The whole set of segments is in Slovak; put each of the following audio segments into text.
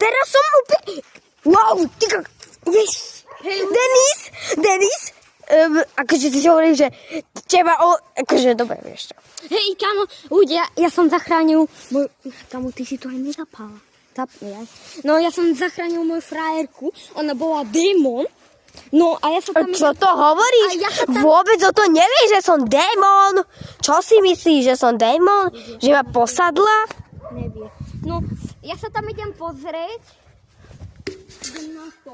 Teraz som úplne... Wow, ty kak... Yes. Denis, akože ty si hovoríš, že teba akože dobre, vieš čo. Hej, kamo, ľudia, ja som zachránil kamo, ty si to aj nezapala. No, ja som zachránil moju frajerku, ona bola démon. No, a ja sa tam... Čo to hovoríš? Vôbec o to nevieš, že som démon. Čo si myslíš, že som démon? Že ma posadla? Nevie. No, ja sa tam idem pozrieť. Idem na to.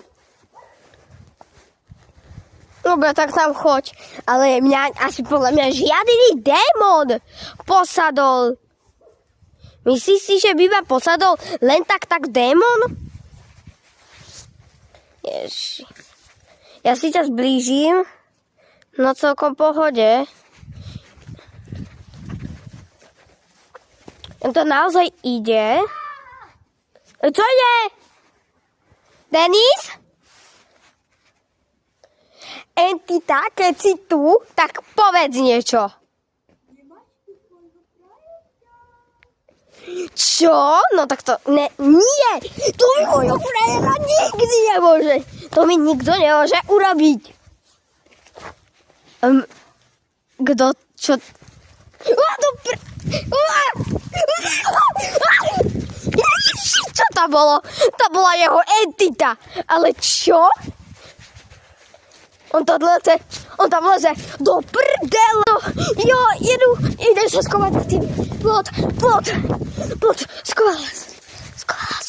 Dobre, tak tam choď. Ale mňa, asi podľa mňa žiadny démon posadol. Myslíš si, že by ma posadol len tak démon? Ježi. Ja si ťa zblížim. No celkom pohode. To naozaj ide. Čo je? Denis? Entita, keď si tu, tak povedz niečo. Čo? No tak to... Nie! To mi môjho frajera nikdy nemôže. To mi nikto nemôže urobiť. Kto? Čo? Čo to bolo? To bola jeho entita. Ale čo? On tam leze do prdela. Jo, idem sa skovať za tým. Plot, skovala sa.